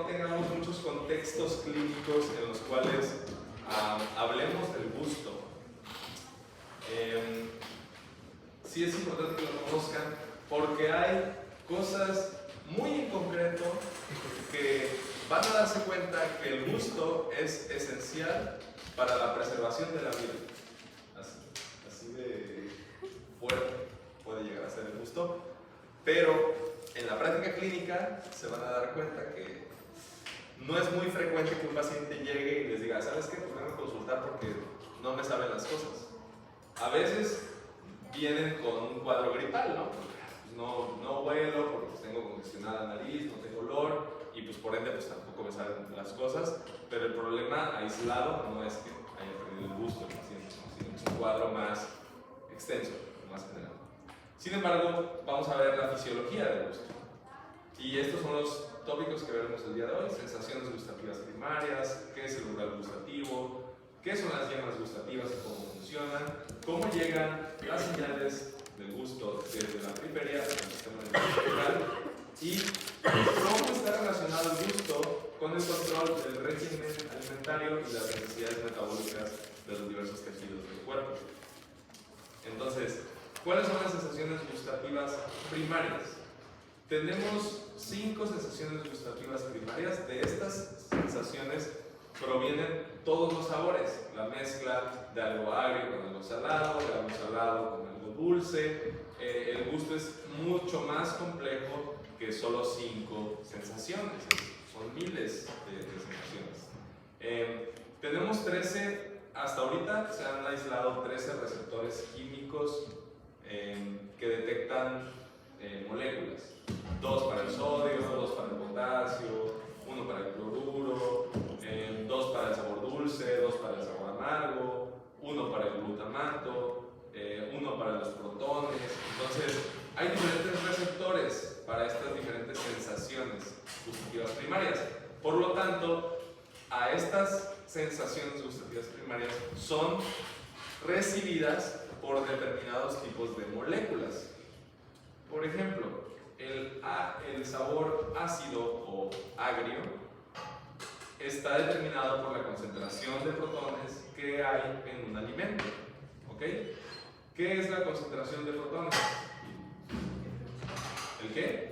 tengamos muchos contextos clínicos en los cuales hablemos del gusto. Sí es importante que lo conozcan porque hay cosas muy en concreto que van a darse cuenta que el gusto es esencial para la preservación de la vida. Así de fuerte puede llegar a ser el gusto, pero en la práctica clínica se van a dar cuenta que no es muy frecuente que un paciente llegue y les diga, ¿sabes qué? Pues vengo a consultar porque no me saben las cosas. A veces vienen con un cuadro gripal, ¿no? Pues no huelo porque pues tengo congestionada la nariz, no tengo olor y pues por ende pues tampoco me saben las cosas, pero el problema aislado no es que haya perdido el gusto el paciente, ¿no? Sino que es un cuadro más extenso, más general. Sin embargo, vamos a ver la fisiología del gusto. Y estos son los tópicos que veremos el día de hoy: sensaciones gustativas primarias, qué es el umbral gustativo, qué son las yemas gustativas y cómo funcionan, cómo llegan las señales del gusto desde la periferia al sistema nervioso y cómo está relacionado el gusto con el control del régimen alimentario y las necesidades metabólicas de los diversos tejidos del cuerpo. Entonces, ¿cuáles son las sensaciones gustativas primarias? Tenemos 5 sensaciones gustativas primarias. De estas sensaciones provienen todos los sabores, la mezcla de algo agrio con algo salado, de algo salado con algo dulce. El gusto es mucho más complejo que solo 5 sensaciones, son miles de sensaciones. Tenemos 13, hasta ahorita se han aislado 13 receptores químicos que detectan moléculas. 2 para el sodio, 2 para el potasio, 1 para el cloruro, 2 para el sabor dulce, 2 para el sabor amargo, 1 para el glutamato, 1 para los protones. Entonces, hay diferentes receptores para estas diferentes sensaciones gustativas primarias. Por lo tanto, a estas sensaciones gustativas primarias son recibidas por determinados tipos de moléculas. Por ejemplo, el sabor ácido o agrio está determinado por la concentración de protones que hay en un alimento. ¿Ok? ¿Qué es la concentración de protones? ¿El qué?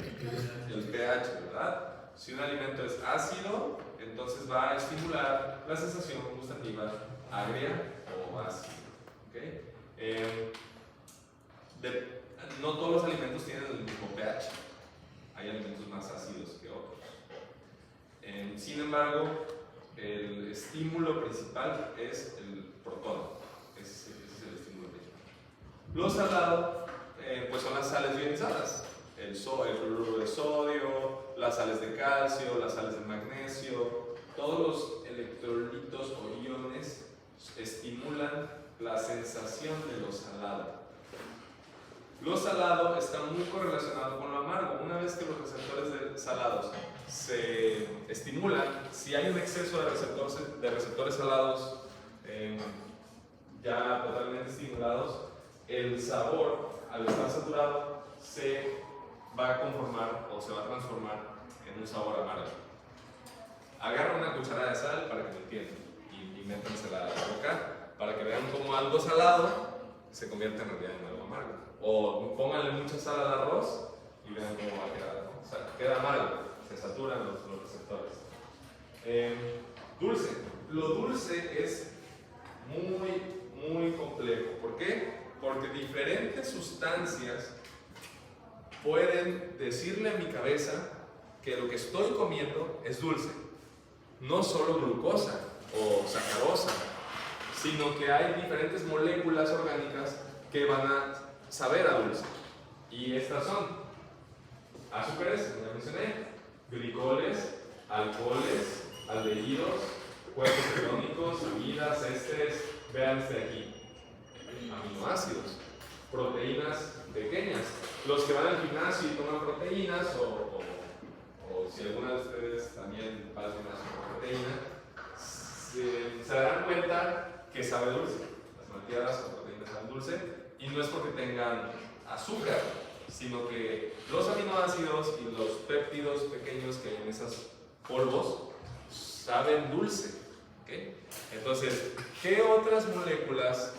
El pH, ¿verdad? Si un alimento es ácido, entonces va a estimular la sensación gustativa agria o ácida. ¿Okay? No todos los alimentos tienen el mismo pH. Hay alimentos más ácidos que otros. Sin embargo, el estímulo principal es el protón. Ese es el estímulo principal. Lo salado, pues son las sales ionizadas. El fluoruro de sodio, las sales de calcio, las sales de magnesio. Todos los electrolitos o iones estimulan la sensación de lo salado. Lo salado está muy correlacionado con lo amargo. Una vez que los receptores salados se estimulan, si hay un exceso de receptores salados ya totalmente estimulados, el sabor, al estar saturado, se va a conformar o se va a transformar en un sabor amargo. Agarra una cucharada de sal para que lo entiendan y métansela a la boca para que vean cómo algo salado se convierte en realidad en algo amargo. O pónganle mucha sal al arroz y vean cómo va a quedar. O sea, queda amargo, se saturan los receptores. Dulce. Lo dulce es muy complejo. ¿Por qué? Porque diferentes sustancias pueden decirle a mi cabeza que lo que estoy comiendo es dulce. No solo glucosa o sacarosa, sino que hay diferentes moléculas orgánicas que van a saber a dulce. Y estas son azúcares, como ya mencioné, glicoles, alcoholes, aldehídos, cuerpos cetónicos, amidas, ésteres, vean este de aquí, aminoácidos, proteínas pequeñas. Los que van al gimnasio y toman proteínas, o si alguna de ustedes también va al gimnasio con proteína, se darán cuenta que sabe dulce. Las malteadas o proteínas saben dulce, y no es porque tengan azúcar, sino que los aminoácidos y los péptidos pequeños que hay en esas polvos saben dulce. ¿Okay? Entonces, ¿qué otras moléculas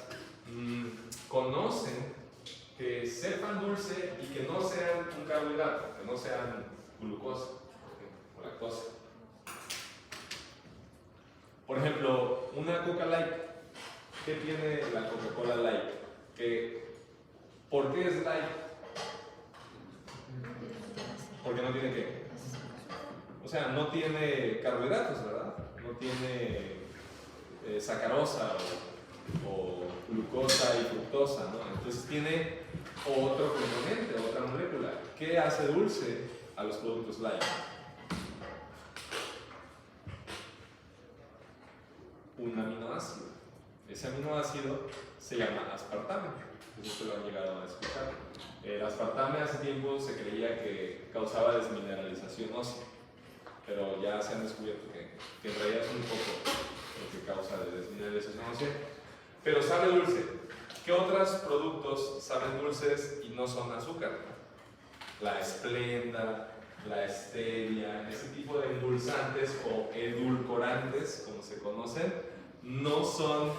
conocen que sepan dulce y que no sean un carbohidrato, que no sean glucosa o lactosa? Por ejemplo, una Coca Light. ¿Qué tiene la Coca-Cola Light? ¿Por qué es light? Porque no tiene qué. O sea, no tiene carbohidratos, ¿verdad? No tiene sacarosa o glucosa y fructosa, ¿no? Entonces tiene otro componente, otra molécula. ¿Qué hace dulce a los productos light? Un aminoácido. Ese aminoácido se llama aspartame. Eso lo han llegado a escuchar. El aspartame hace tiempo se creía que causaba desmineralización ósea, pero ya se han descubierto que en realidad es un poco lo que causa de desmineralización ósea. Pero sabe dulce. ¿Qué otros productos saben dulces y no son azúcar? La esplenda, la stevia, ese tipo de endulzantes o edulcorantes, como se conocen, no son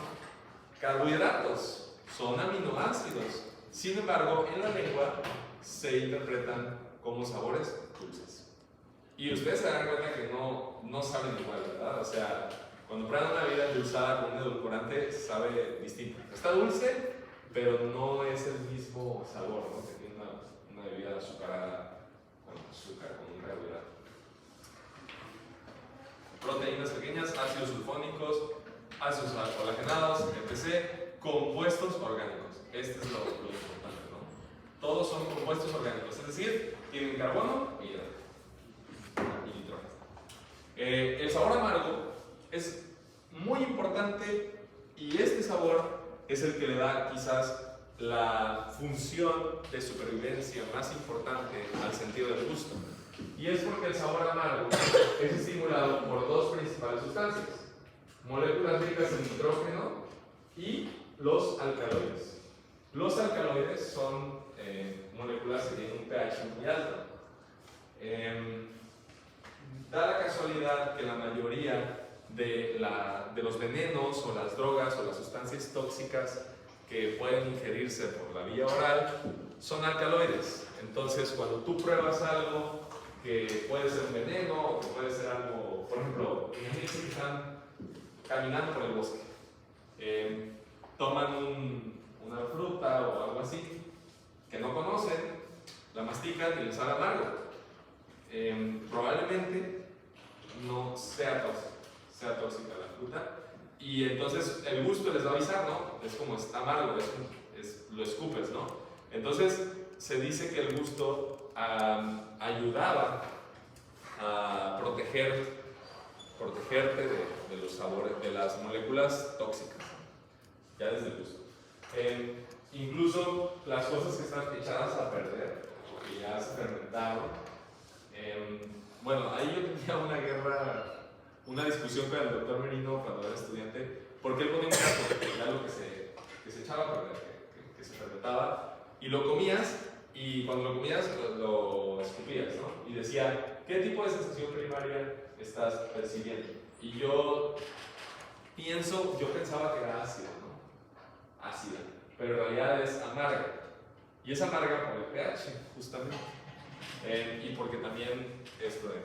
carbohidratos, son aminoácidos. Sin embargo, en la lengua se interpretan como sabores dulces. Y ustedes se dan cuenta que no saben igual, ¿verdad? O sea, cuando prueban una bebida endulzada con un edulcorante, sabe distinto. Está dulce, pero no es el mismo sabor, ¿no? Que tiene una bebida azucarada con azúcar, con un carbohidrato. Proteínas pequeñas, ácidos sulfónicos, ácidos colágenados, etc. Compuestos orgánicos. Este es lo importante, ¿no? Todos son compuestos orgánicos, es decir, tienen carbono y nitrógeno. El sabor amargo es muy importante y este sabor es el que le da quizás la función de supervivencia más importante al sentido del gusto. Y es porque el sabor amargo es estimulado por dos principales sustancias: moléculas ricas en nitrógeno y los alcaloides. Los alcaloides son moléculas que tienen un pH muy alto. Da la casualidad que la mayoría de los venenos o las drogas o las sustancias tóxicas que pueden ingerirse por la vía oral son alcaloides. Entonces, cuando tú pruebas algo que puede ser un veneno o que puede ser algo, por ejemplo, imagínense que están caminando por el bosque, toman una fruta o algo así que no conocen, la mastican y les sabe amargo. Probablemente no sea tóxica la fruta, y entonces el gusto les va a avisar, ¿no? Es como está amargo, lo escupes, ¿no? Entonces se dice que el gusto ayudaba a protegerte de los sabores, de las moléculas tóxicas, ya desde el gusto. Incluso las cosas que están echadas a perder, que ya se fermentaron. Bueno, ahí yo tenía una discusión con el doctor Merino cuando era estudiante, porque él ponía un caso, que era algo que se echaba a perder, que se fermentaba, y lo comías, y cuando lo comías lo escupías, ¿no? Y decía, ¿qué tipo de sensación primaria estás percibiendo? Y yo pensaba que era ácida, ¿no? Ácida, pero en realidad es amarga. Y es amarga por el pH, justamente. Y porque también esto de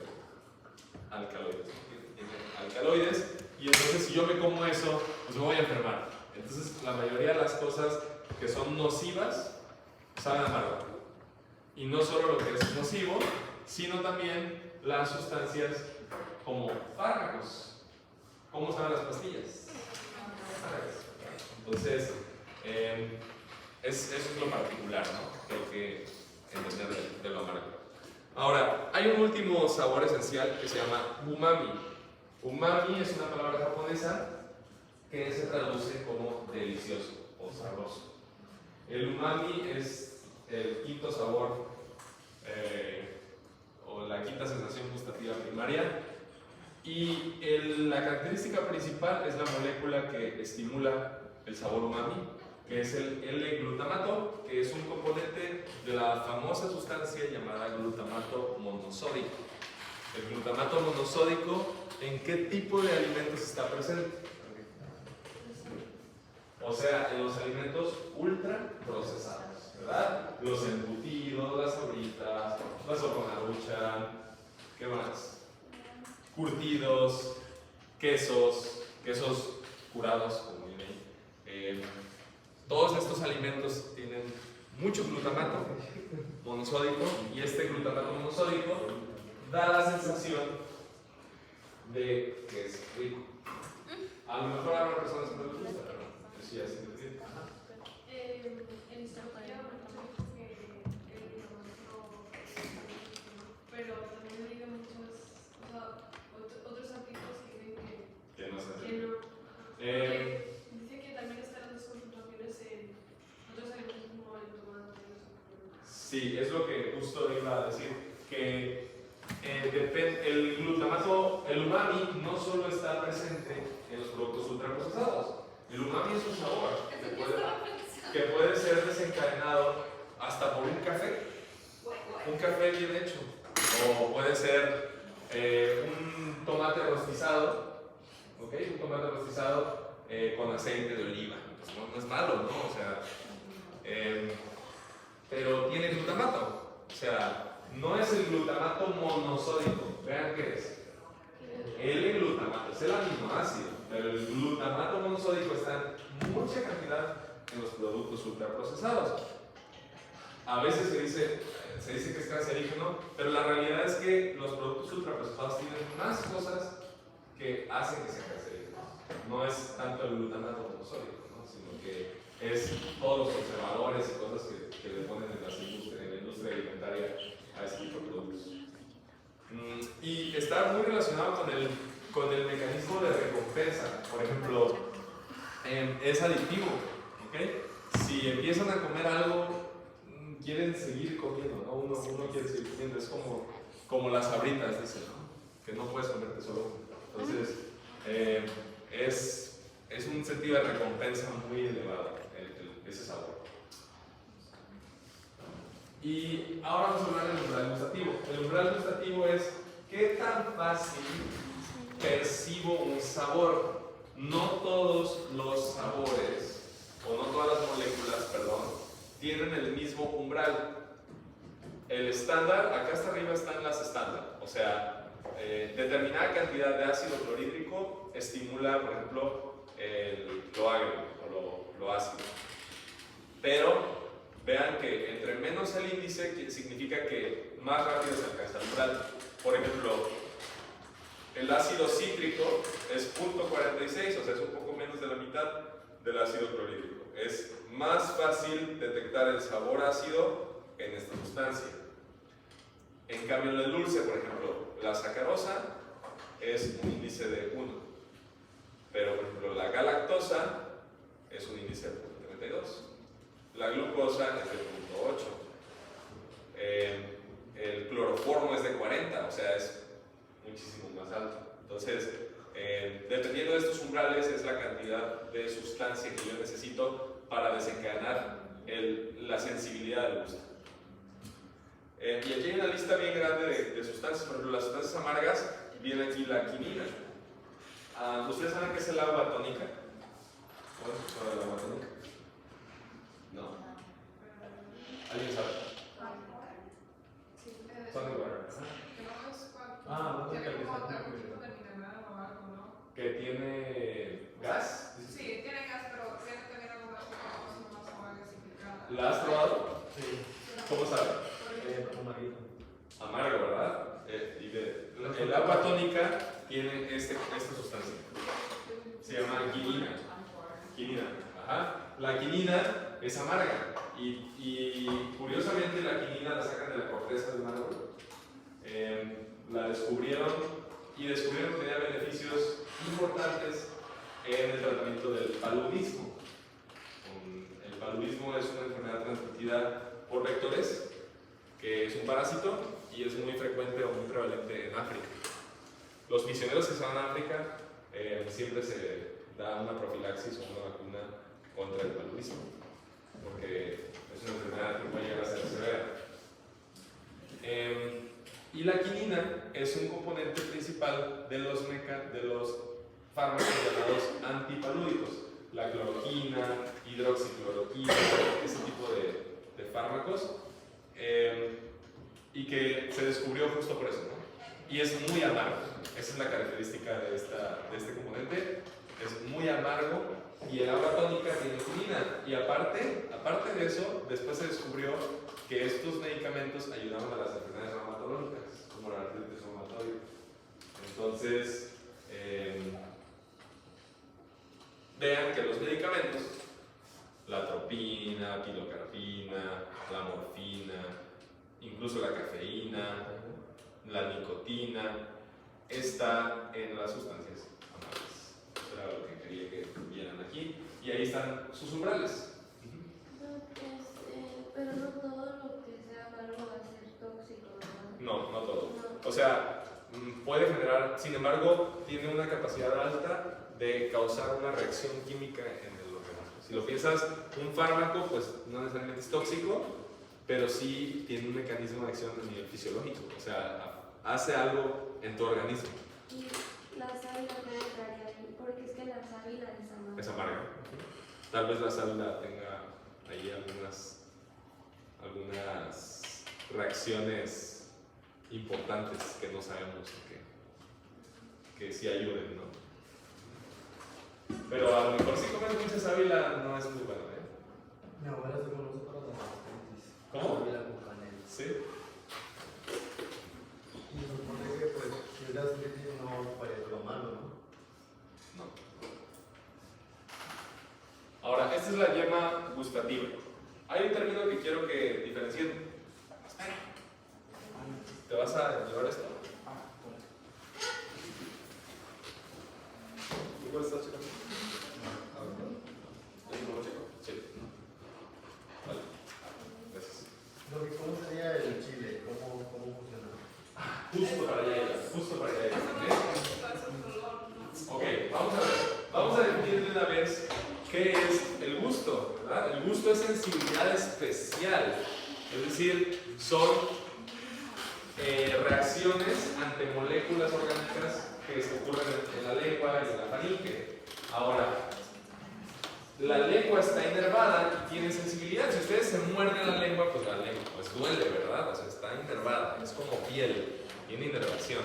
alcaloides. Tiene alcaloides, y entonces si yo me como eso, pues me voy a enfermar. Entonces la mayoría de las cosas que son nocivas saben amargo. Y no solo lo que es nocivo, sino también las sustancias como fármacos. ¿Cómo saben las pastillas? Entonces, eso es lo particular, ¿no? Creo que entender de lo amargo. Ahora, hay un último sabor esencial que se llama umami. Umami es una palabra japonesa que se traduce como delicioso o sabroso. El umami es el quinto sabor o la quinta sensación gustativa primaria, y la característica principal es la molécula que estimula el sabor umami, que es el L-glutamato, que es un componente de la famosa sustancia llamada glutamato monosódico. El glutamato monosódico, ¿en qué tipo de alimentos está presente? O sea, en los alimentos ultra procesados, ¿verdad? Los embutidos, las sabritas, la sopa, ¿qué más? Curtidos, quesos curados, como viene ahí. Todos estos alimentos tienen mucho glutamato monosódico y este glutamato monosódico da la sensación de que es rico. A lo mejor a una persona se no le gusta, pero sí, así lo entiendo. En historia, que el glutamato pero también he leído muchos, otros artículos que dicen Que no se que no. Dice que también están las concentraciones en otros alimentos como el tomate. Sí, es lo que justo iba a decir, que el glutamato, el umami no solo está presente en los productos ultraprocesados. El umami es un sabor que puede ser desencadenado hasta por un café bien hecho, o puede ser un tomate rostizado, ¿ok? Un tomate rostizado con aceite de oliva. Pues no es malo, ¿no? O sea, pero tiene glutamato, o sea, no es el glutamato monosódico. Vean qué es. El glutamato es el aminoácido, pero el glutamato monosódico está en mucha cantidad en los productos ultraprocesados. A veces se dice que es cancerígeno, pero la realidad es que los productos ultraprocesados tienen más cosas que hacen que sean cancerígenos. No es tanto el glutamato monosódico, ¿no? Sino que es todos los conservadores y cosas que le ponen en la industria alimentaria a este tipo de productos. Y está muy relacionado con el mecanismo de recompensa. Por ejemplo, es adictivo, ¿ok? Si empiezan a comer algo, quieren seguir comiendo, ¿no? Uno quiere seguir comiendo, es como las sabritas, dicen, ¿no? Que no puedes comerte solo uno. Entonces, es un sentido de recompensa muy elevado, ese sabor. Y ahora vamos a hablar del umbral gustativo. El umbral gustativo es qué tan fácil percibo un sabor. No todos los sabores, o no todas las moléculas, perdón, tienen el mismo umbral. El estándar, acá hasta arriba están las estándar, o sea, determinada cantidad de ácido clorhídrico estimula, por ejemplo, lo agrio o lo ácido. Pero vean que entre menos el índice significa que más rápido se alcanza el umbral. Por ejemplo, el ácido cítrico es 0.46, o sea, es un poco menos de la mitad del ácido clorhídrico. Es más fácil detectar el sabor ácido en esta sustancia. En cambio, en el dulce, por ejemplo, la sacarosa es un índice de 1, pero por ejemplo, la galactosa es un índice de 0.32. La glucosa es de 0.8. El cloroformo es de 40, o sea, es muchísimo más alto. Entonces, dependiendo de estos umbrales, es la cantidad de sustancia que yo necesito para desencadenar la sensibilidad del gusto. Y aquí hay una lista bien grande de sustancias. Por ejemplo, las sustancias amargas, viene aquí la quinina. ¿Ustedes saben qué es el agua tónica? ¿Pueden escuchar el agua tónica? No. ¿Alguien sabe? Tonic water. Que tiene gas. Sí, tiene gas, pero tiene también algunas cosas más o menos gasificadas. ¿La has probado? Sí. ¿Cómo sabe? Amarito. Amargo, ¿verdad? El agua tónica tiene esta sustancia. Se llama quinina. Quinina. Ajá. La quinina es amarga. Y curiosamente la quinina la sacan de la corteza de un árbol. La descubrieron que tenía beneficios importantes en el tratamiento del paludismo. El paludismo es una enfermedad transmitida por vectores, que es un parásito y es muy frecuente o muy prevalente en África. Los misioneros que se van a África siempre se da una profilaxis o una vacuna contra el paludismo, porque es una enfermedad que puede llegar a ser severa. Y la quinina es un componente principal de los fármacos llamados antipalúdicos. La cloroquina, hidroxicloroquina, ese tipo de fármacos. Y que se descubrió justo por eso, ¿no? Y es muy amargo. Esa es la característica de este componente. Es muy amargo y el agua tónica tiene quinina. Y aparte de eso, después se descubrió que estos medicamentos ayudaban a las enfermedades reumatológicas, como la artritis reumatoide. Entonces, vean que los medicamentos, la atropina, pilocarpina, la morfina, incluso la cafeína, la nicotina, está en las sustancias amargas. Eso era lo que quería que vieran aquí. Y ahí están sus umbrales. Pero no todo lo que sea amargo va a ser tóxico, ¿verdad? No, no todo. O sea, puede generar, sin embargo, tiene una capacidad alta de causar una reacción química en el organismo. Si lo piensas, un fármaco, pues no necesariamente es tóxico, pero sí tiene un mecanismo de acción a nivel fisiológico. O sea, hace algo en tu organismo. Y la sábila no entraría ahí, porque es que la sábila es amarga. Es amarga. Tal vez la sábila tenga ahí algunas reacciones importantes que no sabemos que sí ayuden, ¿no? Pero a lo mejor si comes mucha sábila no es muy bueno, ¿eh? Mi abuela se conoce para las gastritis. ¿Cómo? Sábila con canela. Sí. Y se supone que pues si es gastritis no parece lo malo, ¿no? No. Ahora, esta es la yema gustativa. Hay un término que quiero que diferencien. Espera. ¿Te vas a llevar esto? ¿Tú cuál estás checando? ¿Es un nuevo chico? Sí. Vale. Gracias. ¿Cómo sería el chile? ¿Cómo funciona? Justo para allá iba, justo para allá iba. Ok, vamos a definir de una vez qué es el gusto, ¿verdad? El gusto es sensibilidad especial, es decir, son reacciones ante moléculas orgánicas que se ocurren en la lengua y en la faringe. Ahora, la lengua está inervada y tiene sensibilidad. Si ustedes se muerden la lengua, pues la lengua pues duele, ¿verdad? O sea, está inervada, es como piel, tiene inervación.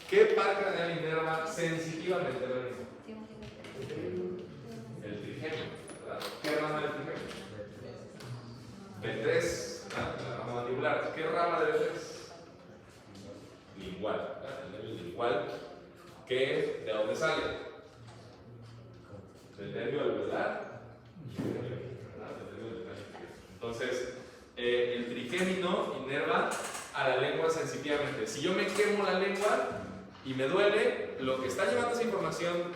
¿Qué par craneal inerva sensitivamente el organismo? El trigemio, ¿verdad? ¿Qué rama del trigemio? B3, la rama mandibular. ¿Qué rama de B3? Lingual, ¿verdad? El nervio lingual. ¿Qué? ¿De dónde sale? Del nervio alveolar. Entonces, el trigémino inerva a la lengua sensitivamente. Si yo me quemo la lengua y me duele, lo que está llevando esa información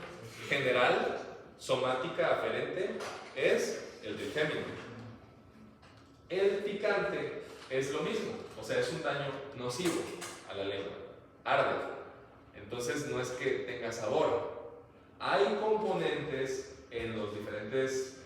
general, somática, aferente, es el trigémino. El picante es lo mismo, o sea, es un daño nocivo a la lengua, arde. Entonces no es que tenga sabor. Hay componentes en los diferentes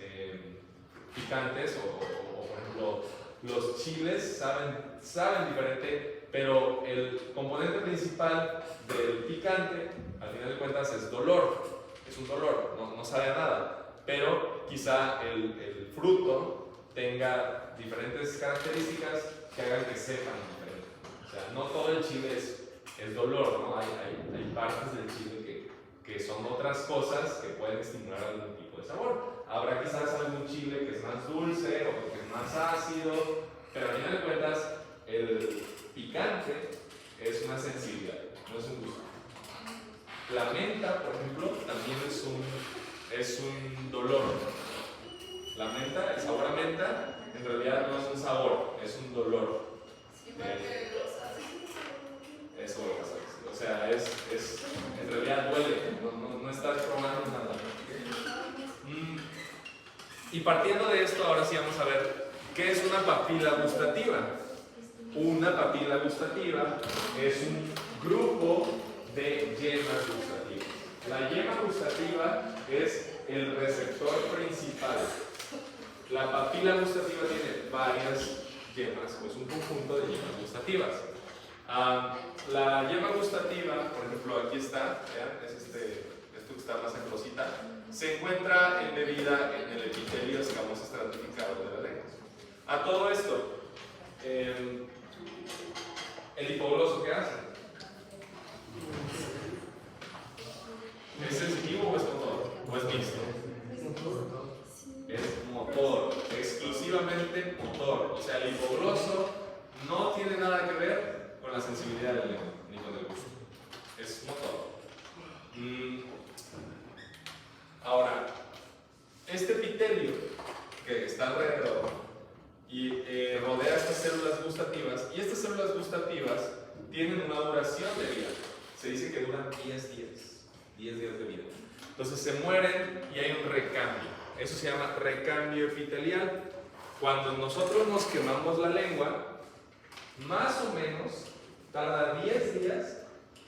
picantes o por ejemplo, los chiles saben diferente, pero el componente principal del picante, al final de cuentas, es dolor. Es un dolor, no sabe a nada, pero quizá el fruto tenga diferentes características que hagan que sepan diferente. O sea, no todo el chile es dolor, ¿no? Hay partes del chile que son otras cosas que pueden estimular algún tipo de sabor. Habrá quizás algún chile que es más dulce o que es más ácido, pero al final de cuentas el picante es una sensibilidad, no es un gusto. La menta, por ejemplo, también es un dolor. La menta, el sabor a menta, en realidad no es un sabor, es un dolor. Eso lo pasa. O sea, en realidad duele, no estás probando nada. Y partiendo de esto, ahora sí vamos a ver qué es una papila gustativa. Una papila gustativa es un grupo de yemas gustativas. La yema gustativa es el receptor principal. La papila gustativa tiene varias yemas, pues un conjunto de yemas gustativas. La yema gustativa, por ejemplo, aquí está, vean, es esto que está más en rosita, se encuentra embebida en el epitelio escamoso estratificado de la lengua. A todo esto, el hipogloso, ¿qué hace? ¿Es sensitivo o es motor? ¿O es mixto? Es motor, exclusivamente motor. O sea, el hipogloso no tiene nada que ver con la sensibilidad de la lengua, ni con el gusto. Es motor. Ahora, este epitelio que está alrededor y rodea estas células gustativas, y estas células gustativas tienen una duración de vida. Se dice que duran 10 días de vida. Entonces se mueren y hay un recambio. Eso se llama recambio epitelial. Cuando nosotros nos quemamos la lengua, más o menos tarda 10 días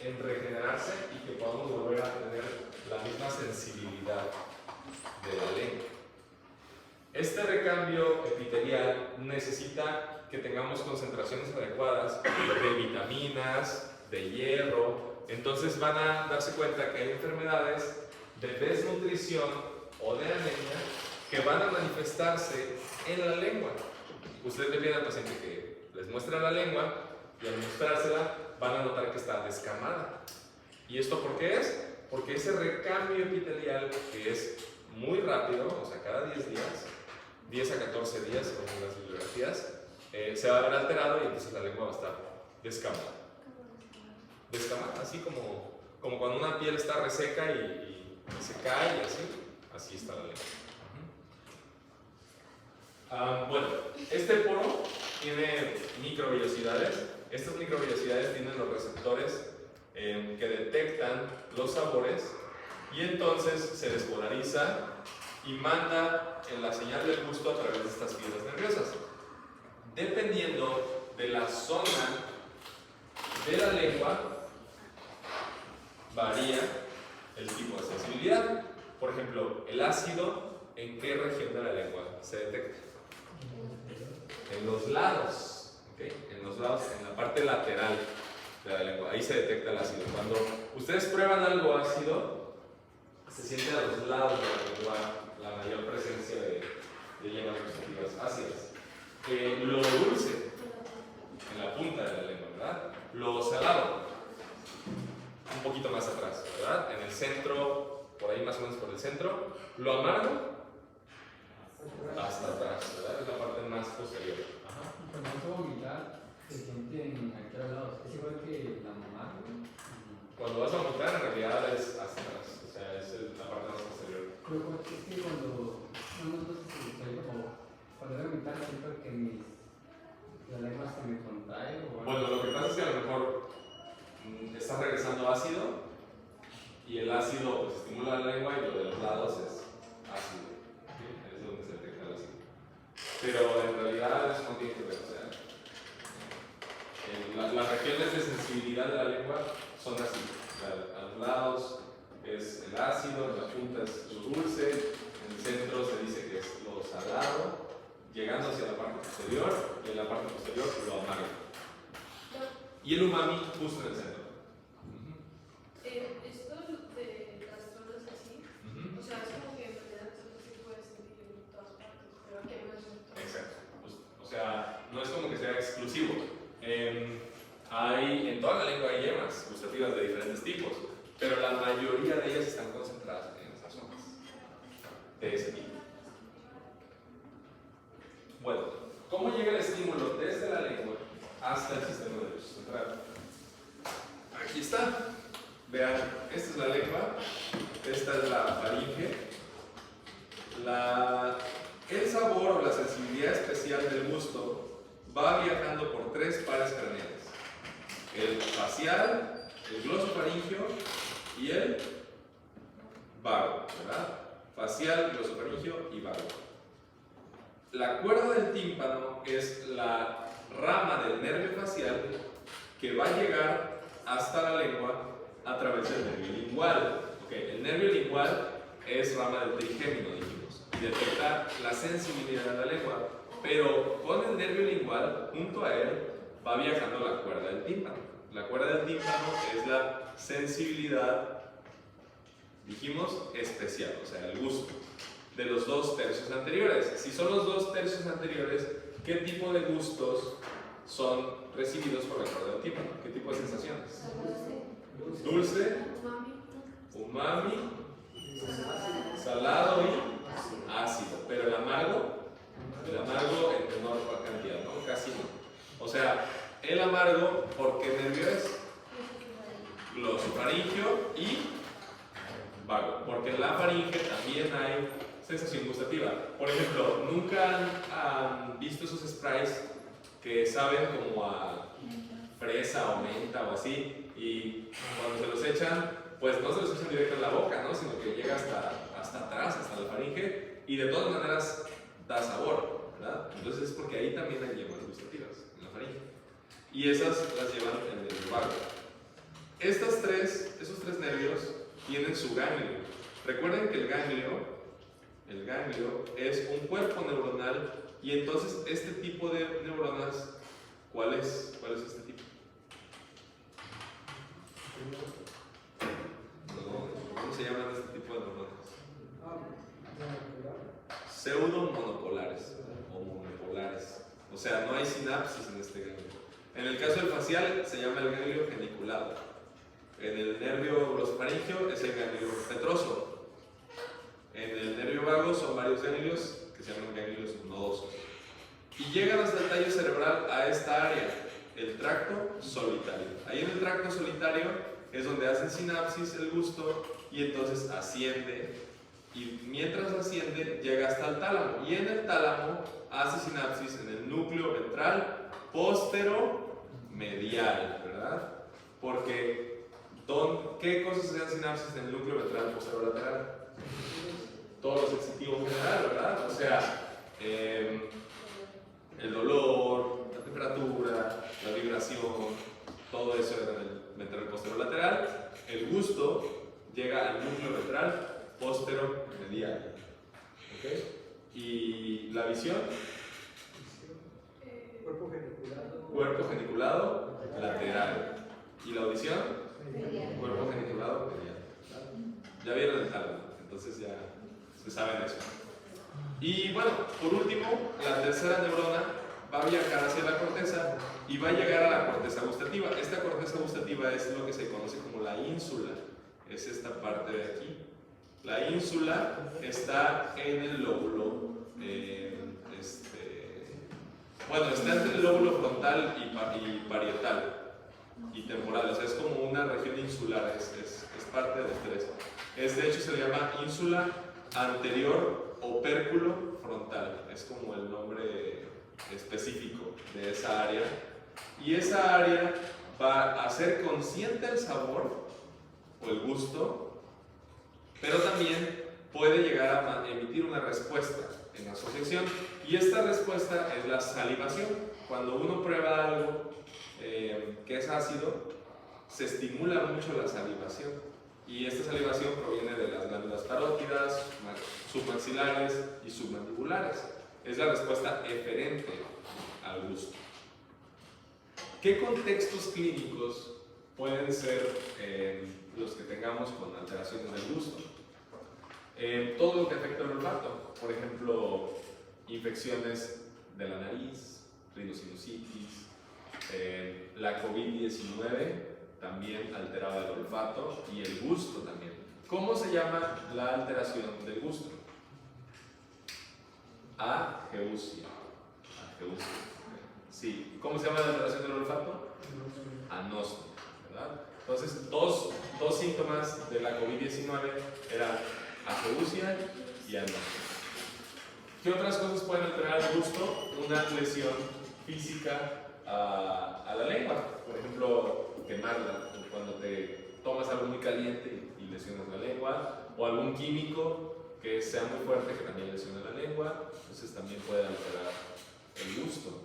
en regenerarse y que podamos volver a tener la misma sensibilidad de la lengua. Este recambio epitelial necesita que tengamos concentraciones adecuadas de vitaminas, de hierro. Entonces van a darse cuenta que hay enfermedades de desnutrición o de anemia que van a manifestarse en la lengua. Ustedes le piden al paciente que les muestre la lengua y al mostrársela van a notar que está descamada. ¿Y esto por qué es? Porque ese recambio epitelial, que es muy rápido, o sea, cada 10 días, 10 a 14 días, según las bibliografías, se va a ver alterado y entonces la lengua va a estar descamada. Descamada, así como cuando una piel está reseca y se cae y así está la lengua. Bueno, este poro tiene microvellosidades. Estas microvellosidades tienen los receptores que detectan los sabores y entonces se despolariza y manda la señal del gusto a través de estas fibras nerviosas. Dependiendo de la zona de la lengua, varía el tipo de sensibilidad. Por ejemplo, el ácido, ¿en qué región de la lengua se detecta? En los lados, ¿okay? En los lados, en la parte lateral de la lengua, ahí se detecta el ácido. Cuando ustedes prueban algo ácido, se siente a los lados de la lengua la mayor presencia de yemas gustativas ácidas. Lo dulce, en la punta de la lengua, ¿verdad? Lo salado, un poquito más atrás, ¿verdad? En el centro, por ahí más o menos por el centro. Lo amargo, hasta atrás, ¿verdad? Es la parte más posterior. Ajá. Cuando vas a vomitar, se siente en aquellos lados. ¿Es igual que la mamá? Cuando vas a vomitar, en realidad es hasta atrás, o sea, es la parte más posterior. Pero es que cuando voy a vomitar, siento que la lengua se me contrae. Bueno, lo que pasa es que a lo mejor estás regresando ácido y el ácido pues, estimula la lengua y lo de los lados es ácido. ¿Sí? Es donde se detecta el ácido. Pero en realidad eso no tiene que ver. O sea, las regiones de sensibilidad de la lengua son así. A los lados es el ácido, en la punta es lo dulce, en el centro se dice que es lo salado, llegando hacia la parte posterior y en la parte posterior lo amargo. Y el umami justo en el centro. Esto de las zonas así, o sea, es como que en realidad se puede sentir en todas partes, pero aquí no es en todas. Exacto. Pues, o sea, no es como que sea exclusivo. En toda la lengua hay yemas gustativas de diferentes tipos, pero la mayoría de ellas están concentradas en esas zonas de ese tipo. Bueno, ¿cómo llega el estímulo desde la lengua hasta el sistema nervioso central? Aquí está. Vean, esta es la lengua, esta es la faringe. El sabor o la sensibilidad especial del gusto va viajando por 3 pares craneales: el facial, el glosofaringio y el vago, ¿verdad? Facial, glosofaringio y vago. La cuerda del tímpano es la rama del nervio facial que va a llegar hasta la lengua a través del nervio lingual. Okay, el nervio lingual es rama del trigémino, dijimos, y detecta la sensibilidad de la lengua, pero con el nervio lingual, junto a él, va viajando la cuerda del tímpano. La cuerda del tímpano es la sensibilidad, dijimos, especial, o sea, el gusto de los 2 tercios anteriores. Si son los 2 tercios anteriores, ¿qué tipo de gustos son recibidos por la cuerda del tímpano? ¿Qué tipo de sensaciones? Dulce, umami, salado y ácido. Pero el amargo en menor cantidad, ¿no? Casi no. O sea, el amargo, ¿por qué nervio es? Glosofaringio y vago. Porque en la faringe también hay sensación gustativa. Por ejemplo, ¿nunca han visto esos sprays que saben como a fresa o menta o así? Y cuando se los echan, pues no se los echan directo en la boca, ¿no? Sino que llega hasta atrás, hasta la faringe, y de todas maneras da sabor, ¿verdad? Entonces es porque ahí también hay yemas gustativas, en la faringe. Y esas las llevan en el vago. Esos 3 nervios tienen su ganglio. Recuerden que el ganglio es un cuerpo neuronal, y entonces este tipo de neuronas, ¿cuál es este tipo? No, ¿cómo se llaman este tipo de neuronas? Pseudomonopolares o monopolares. O sea, no hay sinapsis en este ganglio. En el caso del facial se llama el ganglio geniculado. En el nervio glosofaringio es el ganglio petroso. En el nervio vago son varios ganglios que se llaman ganglios nodosos. Y llegan hasta el tallo cerebral a esta área, el tracto solitario. Ahí en el tracto solitario es donde hace sinapsis el gusto, y entonces asciende, y mientras asciende llega hasta el tálamo, y en el tálamo hace sinapsis en el núcleo ventral posteromedial, ¿verdad? Porque ¿qué cosas se hacen sinapsis en el núcleo ventral posterolateral? Todo lo sensitivo en general, ¿verdad? O sea, el dolor, la temperatura, la vibración, todo eso en el ventral posterolateral. El gusto llega al núcleo ventral posteromedial. ¿Ok? Y la visión, cuerpo geniculado lateral. Y la audición, cuerpo geniculado medial. Ya vieron el tálamo, entonces ya se saben eso. Y bueno, por último, la tercera neurona va a viajar hacia la corteza y va a llegar a la corteza gustativa. Esta corteza gustativa es lo que se conoce como la ínsula. Es esta parte de aquí. La ínsula está en el lóbulo, está entre el lóbulo frontal y parietal y temporal. O sea, es como una región insular, es parte del 3. De hecho, se le llama ínsula anterior opérculo frontal. Es como el nombre específico de esa área. Y esa área va a hacer consciente el sabor o el gusto, pero también puede llegar a emitir una respuesta en asociación. Y esta respuesta es la salivación. Cuando uno prueba algo que es ácido, se estimula mucho la salivación. Y esta salivación proviene de las glándulas parótidas, submaxilares y submandibulares. Es la respuesta eferente al gusto. ¿Qué contextos clínicos pueden ser los que tengamos con alteraciones del gusto? Todo lo que afecta el olfato, por ejemplo, infecciones de la nariz, rinosinusitis, la COVID-19 también alteraba el olfato y el gusto también. ¿Cómo se llama la alteración del gusto? Ageusia. Sí. ¿Cómo se llama la alteración del olfato? Anosmia, ¿verdad? Entonces, dos síntomas de la COVID-19 eran ageusia y anosmia. ¿Qué otras cosas pueden alterar el gusto? Una lesión física a la lengua. Por ejemplo, quemarla, cuando te tomas algo muy caliente y lesionas la lengua, o algún químico que sea muy fuerte que también lesiona la lengua, entonces también puede alterar el gusto.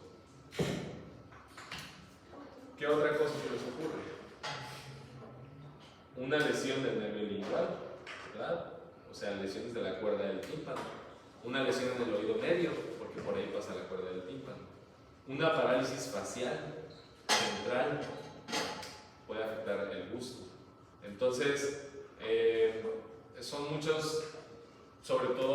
¿Qué otra cosa se les ocurre? Una lesión del nervio lingual, ¿verdad? O sea, lesiones de la cuerda del tímpano. Una lesión en el oído medio, porque por ahí pasa la cuerda del tímpano. Una parálisis facial, central, puede afectar el gusto. Entonces, son muchos, sobre todo